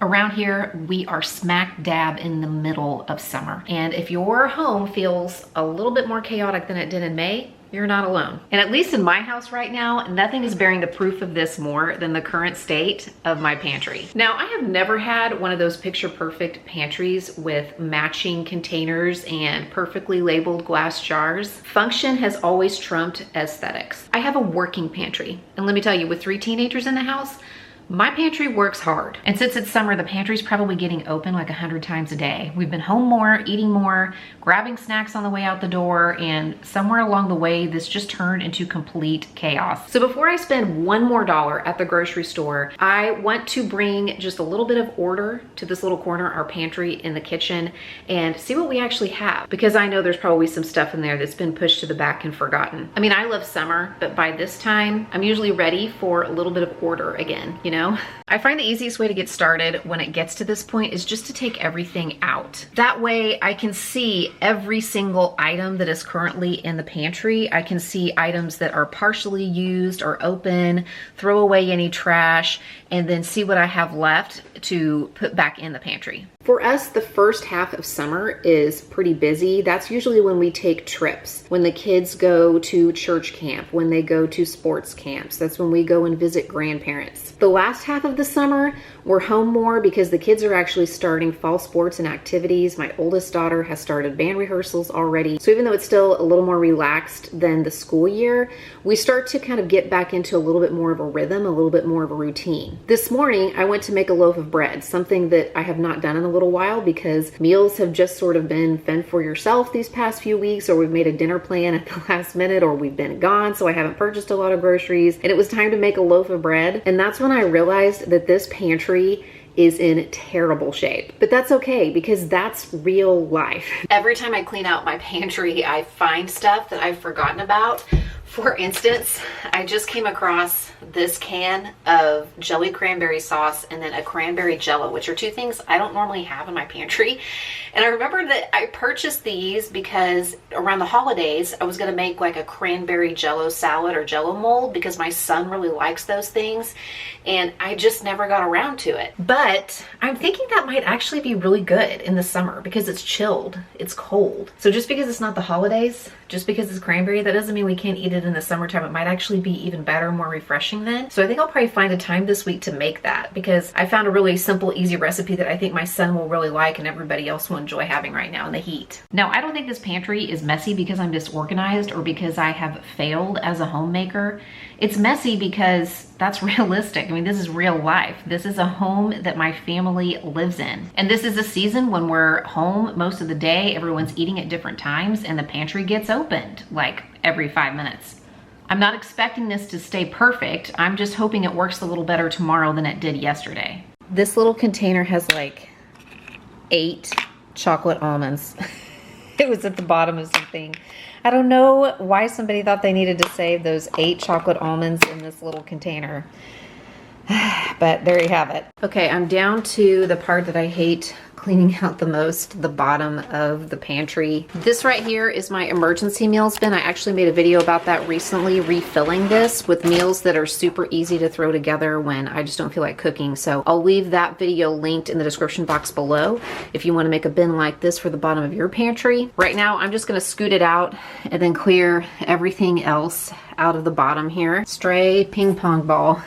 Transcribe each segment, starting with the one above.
Around here, we are smack dab in the middle of summer. And if your home feels a little bit more chaotic than it did in May, you're not alone. And at least in my house right now, nothing is bearing the proof of this more than the current state of my pantry. Now, I have never had one of those picture perfect pantries with matching containers and perfectly labeled glass jars. Function has always trumped aesthetics. I have a working pantry. And let me tell you, with 3 teenagers in the house, my pantry works hard. And since it's summer, the pantry's probably getting open like 100 times a day. We've been home more, eating more, grabbing snacks on the way out the door, and somewhere along the way, this just turned into complete chaos. So before I spend one more dollar at the grocery store, I want to bring just a little bit of order to this little corner, our pantry in the kitchen, and see what we actually have. Because I know there's probably some stuff in there that's been pushed to the back and forgotten. I mean, I love summer, but by this time, I'm usually ready for a little bit of order again, you know? I find the easiest way to get started when it gets to this point is just to take everything out. That way I can see every single item that is currently in the pantry. I can see items that are partially used or open, throw away any trash, and then see what I have left to put back in the pantry. For us, the first half of summer is pretty busy. That's usually when we take trips, when the kids go to church camp, when they go to sports camps. That's when we go and visit grandparents. The last half of the summer, we're home more because the kids are actually starting fall sports and activities. My oldest daughter has started band rehearsals already. So even though it's still a little more relaxed than the school year, we start to kind of get back into a little bit more of a rhythm, a little bit more of a routine. This morning, I went to make a loaf of bread, something that I have not done in a little while because meals have just sort of been fend for yourself these past few weeks, or we've made a dinner plan at the last minute, or we've been gone, so I haven't purchased a lot of groceries, and it was time to make a loaf of bread. And that's when I realized that this pantry is in terrible shape. But that's okay because that's real life. Every time I clean out my pantry, I find stuff that I've forgotten about. For instance, I just came across this can of jelly cranberry sauce and then a cranberry jello, which are 2 things I don't normally have in my pantry. And I remember that I purchased these because around the holidays, I was gonna make like a cranberry jello salad or jello mold because my son really likes those things. And I just never got around to it. But I'm thinking that might actually be really good in the summer because it's chilled, it's cold. So just because it's not the holidays, just because it's cranberry, that doesn't mean we can't eat it in the summertime. It might actually be even better, more refreshing then. So I think I'll probably find a time this week to make that because I found a really simple, easy recipe that I think my son will really like and everybody else will enjoy having right now in the heat. Now, I don't think this pantry is messy because I'm disorganized or because I have failed as a homemaker. It's messy because that's realistic. I mean, this is real life. This is a home that my family lives in. And this is a season when we're home most of the day, everyone's eating at different times, and the pantry gets opened like every 5 minutes. I'm not expecting this to stay perfect. I'm just hoping it works a little better tomorrow than it did yesterday. This little container has like 8 chocolate almonds. It was at the bottom of something. I don't know why somebody thought they needed to save those 8 chocolate almonds in this little container. But there you have it. Okay, I'm down to the part that I hate cleaning out the most, the bottom of the pantry. This right here is my emergency meals bin. I actually made a video about that recently, refilling this with meals that are super easy to throw together when I just don't feel like cooking. So I'll leave that video linked in the description box below if you want to make a bin like this for the bottom of your pantry. Right now, I'm just gonna scoot it out and then clear everything else out of the bottom here. Stray ping pong ball.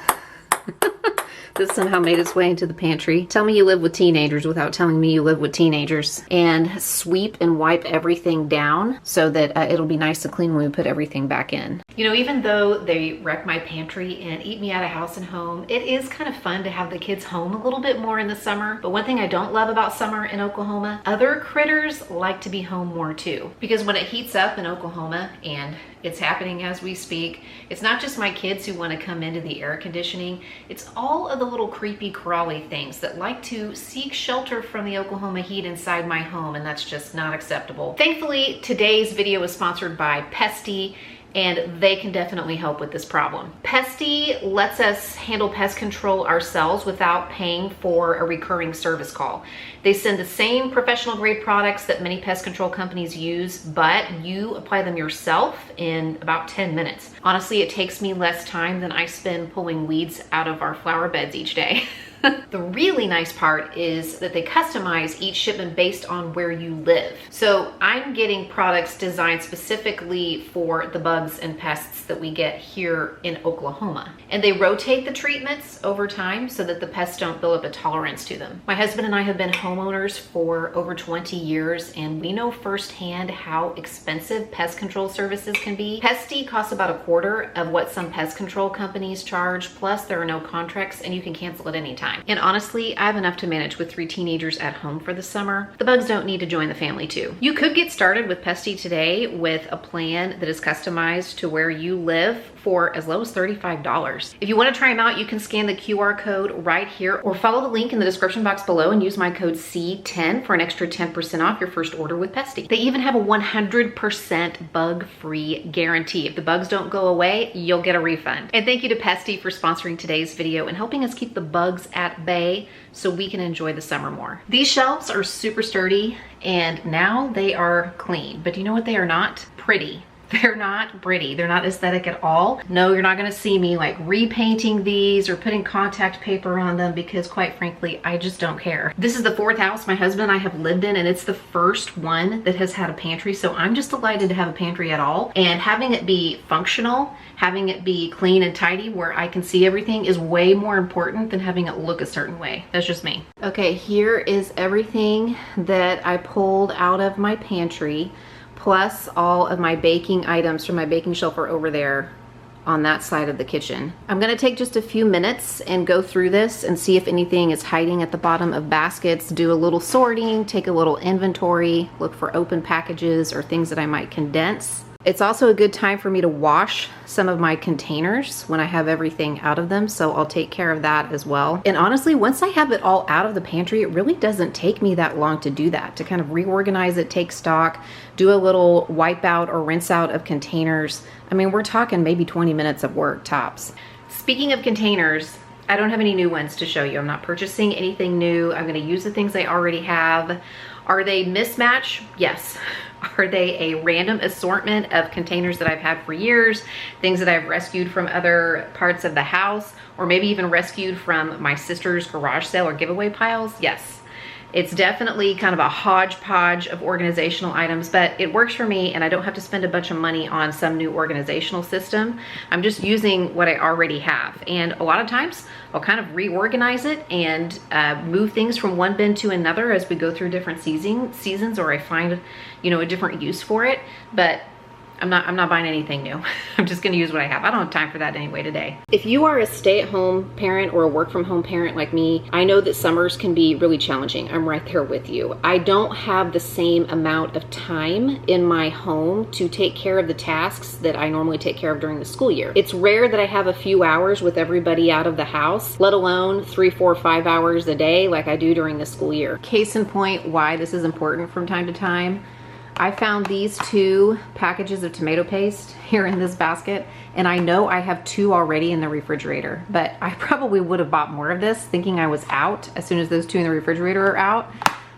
This somehow made its way into the pantry. Tell me you live with teenagers without telling me you live with teenagers. And sweep and wipe everything down so that it'll be nice to clean when we put everything back in. You know, even though they wreck my pantry and eat me out of house and home, it is kind of fun to have the kids home a little bit more in the summer. But one thing I don't love about summer in Oklahoma, other critters like to be home more too. Because when it heats up in Oklahoma, and it's happening as we speak, it's not just my kids who want to come into the air conditioning, it's all of the little creepy crawly things that like to seek shelter from the Oklahoma heat inside my home, and that's just not acceptable. Thankfully, today's video is sponsored by Pesty, and they can definitely help with this problem. Pesty lets us handle pest control ourselves without paying for a recurring service call. They send the same professional grade products that many pest control companies use, but you apply them yourself in about 10 minutes. Honestly, it takes me less time than I spend pulling weeds out of our flower beds each day. The really nice part is that they customize each shipment based on where you live. So I'm getting products designed specifically for the bugs and pests that we get here in Oklahoma. And they rotate the treatments over time so that the pests don't build up a tolerance to them. My husband and I have been homeowners for over 20 years, and we know firsthand how expensive pest control services can be. Pesty costs about a quarter of what some pest control companies charge, plus there are no contracts and you can cancel at any time. And honestly, I have enough to manage with 3 teenagers at home for the summer. The bugs don't need to join the family too. You could get started with Pesty today with a plan that is customized to where you live for as low as $35. If you want to try them out, you can scan the QR code right here or follow the link in the description box below and use my code C10 for an extra 10% off your first order with Pesty. They even have a 100% bug-free guarantee. If the bugs don't go away, you'll get a refund. And thank you to Pesty for sponsoring today's video and helping us keep the bugs at bay so we can enjoy the summer more. These shelves are super sturdy and now they are clean, but you know what they are not? Pretty. They're not pretty. They're not aesthetic at all. No, you're not gonna see me like repainting these or putting contact paper on them because quite frankly, I just don't care. This is the 4th house my husband and I have lived in, and it's the first one that has had a pantry. So I'm just delighted to have a pantry at all. And having it be functional, having it be clean and tidy where I can see everything is way more important than having it look a certain way. That's just me. Okay, here is everything that I pulled out of my pantry, plus all of my baking items from my baking shelf are over there on that side of the kitchen. I'm gonna take just a few minutes and go through this and see if anything is hiding at the bottom of baskets, do a little sorting, take a little inventory, look for open packages or things that I might condense. It's also a good time for me to wash some of my containers when I have everything out of them, so I'll take care of that as well. And honestly, once I have it all out of the pantry, it really doesn't take me that long to do that, to kind of reorganize it, take stock, do a little wipe out or rinse out of containers. I mean, we're talking maybe 20 minutes of work tops. Speaking of containers, I don't have any new ones to show you. I'm not purchasing anything new. I'm gonna use the things I already have. Are they mismatch? Yes. Are they a random assortment of containers that I've had for years, things that I've rescued from other parts of the house, or maybe even rescued from my sister's garage sale or giveaway piles? Yes. It's definitely kind of a hodgepodge of organizational items, but it works for me and I don't have to spend a bunch of money on some new organizational system. I'm just using what I already have. And a lot of times I'll kind of reorganize it and move things from one bin to another as we go through different seasons, or I find, you know, a different use for it. But I'm not buying anything new. I'm just gonna use what I have. I don't have time for that anyway today. If you are a stay-at-home parent or a work-from-home parent like me, I know that summers can be really challenging. I'm right there with you. I don't have the same amount of time in my home to take care of the tasks that I normally take care of during the school year. It's rare that I have a few hours with everybody out of the house, let alone 3, 4, 5 hours a day like I do during the school year. Case in point, why this is important from time to time. I found these 2 packages of tomato paste here in this basket, and I know I have 2 already in the refrigerator, but I probably would have bought more of this thinking I was out as soon as those 2 in the refrigerator are out,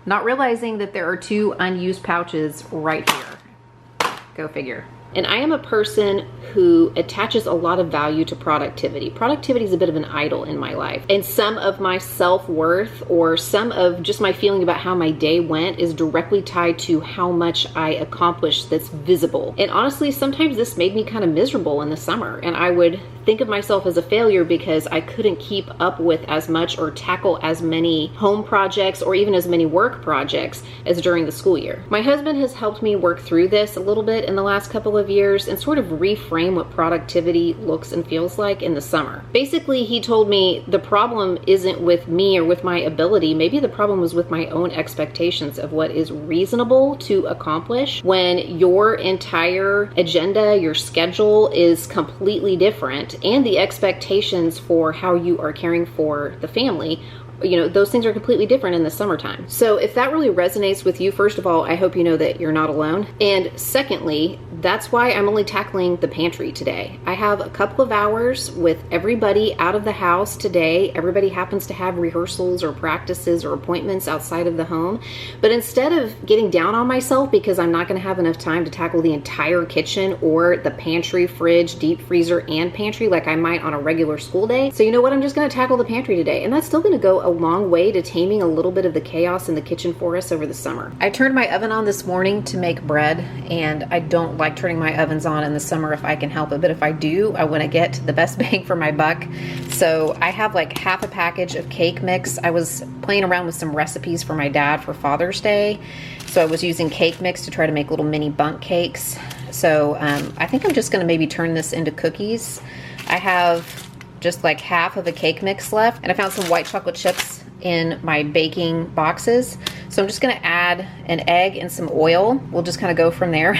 not realizing that there are 2 unused pouches right here. Go figure. And I am a person who attaches a lot of value to productivity. Productivity is a bit of an idol in my life. And some of my self-worth or some of just my feeling about how my day went is directly tied to how much I accomplished that's visible. And honestly, sometimes this made me kind of miserable in the summer. And I would think of myself as a failure because I couldn't keep up with as much or tackle as many home projects or even as many work projects as during the school year. My husband has helped me work through this a little bit in the last couple of years and sort of reframe what productivity looks and feels like in the summer. Basically, he told me the problem isn't with me or with my ability. Maybe the problem was with my own expectations of what is reasonable to accomplish when your entire agenda, your schedule is completely different, and the expectations for how you are caring for the family You know, those things are completely different in the summertime. So if that really resonates with you, first of all, I hope you know that you're not alone. And secondly, that's why I'm only tackling the pantry today. I have a couple of hours with everybody out of the house today. Everybody happens to have rehearsals or practices or appointments outside of the home. But instead of getting down on myself because I'm not going to have enough time to tackle the entire kitchen or the pantry, fridge, deep freezer, and pantry like I might on a regular school day. So you know what? I'm just going to tackle the pantry today. And that's still going to go a long way to taming a little bit of the chaos in the kitchen for us over the summer. I turned my oven on this morning to make bread, and I don't like turning my ovens on in the summer if I can help it, but if I do, I want to get the best bang for my buck. So I have like half a package of cake mix. I was playing around with some recipes for my dad for Father's Day, so I was using cake mix to try to make little mini bundt cakes. So I think I'm just going to maybe turn this into cookies. I have just like half of a cake mix left, and I found some white chocolate chips in my baking boxes. So I'm just gonna add an egg and some oil. We'll just kind of go from there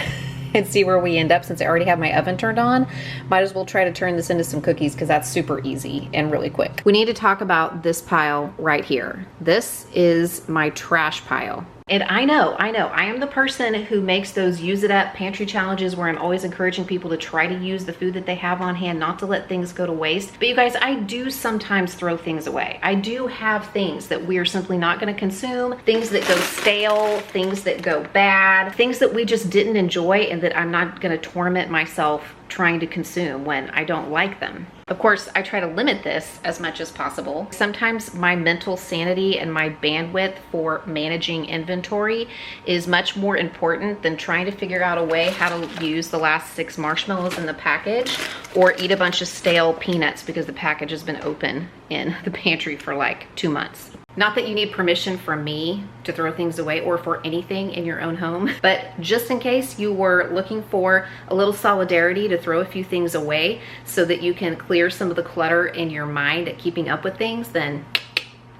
and see where we end up. Since I already have my oven turned on, might as well try to turn this into some cookies because that's super easy and really quick. We need to talk about this pile right here. This is my trash pile. And I know, I am the person who makes those use it up pantry challenges where I'm always encouraging people to try to use the food that they have on hand, not to let things go to waste. But you guys, I do sometimes throw things away. I do have things that we are simply not gonna consume, things that go stale, things that go bad, things that we just didn't enjoy and that I'm not gonna torment myself trying to consume when I don't like them. Of course, I try to limit this as much as possible. Sometimes my mental sanity and my bandwidth for managing inventory is much more important than trying to figure out a way how to use the last 6 marshmallows in the package or eat a bunch of stale peanuts because the package has been open in the pantry for like 2 months. Not that you need permission from me to throw things away or for anything in your own home, but just in case you were looking for a little solidarity to throw a few things away so that you can clear some of the clutter in your mind at keeping up with things, then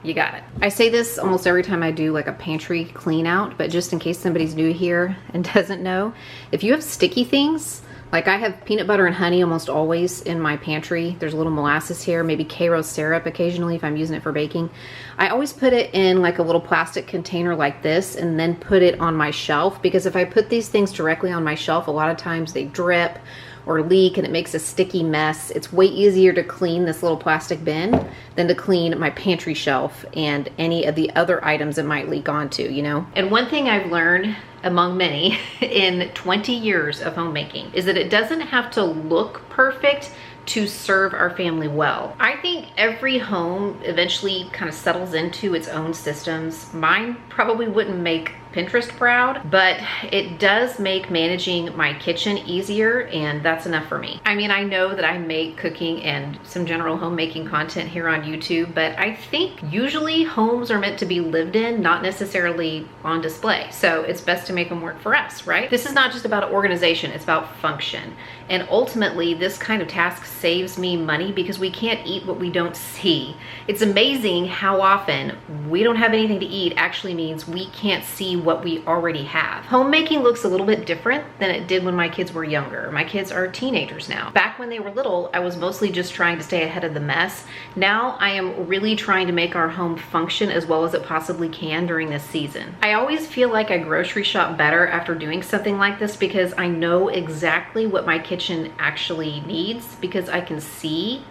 you got it. I say this almost every time I do like a pantry clean out, but just in case somebody's new here and doesn't know, if you have sticky things, like I have peanut butter and honey almost always in my pantry. There's a little molasses here, maybe Karo syrup occasionally if I'm using it for baking. I always put it in like a little plastic container like this and then put it on my shelf, because if I put these things directly on my shelf, a lot of times they drip or leak and it makes a sticky mess. It's way easier to clean this little plastic bin than to clean my pantry shelf and any of the other items it might leak onto, you know? And one thing I've learned among many in 20 years of homemaking is that it doesn't have to look perfect to serve our family well. I think every home eventually kind of settles into its own systems. Mine probably wouldn't make Pinterest proud, but it does make managing my kitchen easier, and that's enough for me. I mean, I know that I make cooking and some general homemaking content here on YouTube, but I think usually homes are meant to be lived in, not necessarily on display. So it's best to make them work for us, right? This is not just about organization, it's about function. And ultimately, this kind of task saves me money because we can't eat what we don't see. It's amazing how often we don't have anything to eat actually means we can't see what we already have. Homemaking looks a little bit different than it did when my kids were younger. My kids are teenagers now. Back when they were little, I was mostly just trying to stay ahead of the mess. Now I am really trying to make our home function as well as it possibly can during this season. I always feel like I grocery shop better after doing something like this because I know exactly what my kitchen actually needs because I can see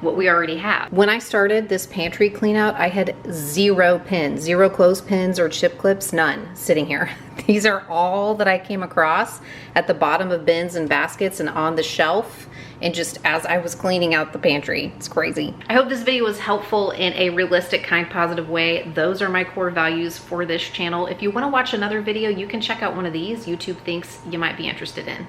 what we already have. When I started this pantry clean out, I had 0 pins, 0 clothespins or chip clips, none sitting here. These are all that I came across at the bottom of bins and baskets and on the shelf, and just as I was cleaning out the pantry. It's crazy. I hope this video was helpful in a realistic, kind, positive way. Those are my core values for this channel. If you want to watch another video, you can check out one of these YouTube thinks you might be interested in.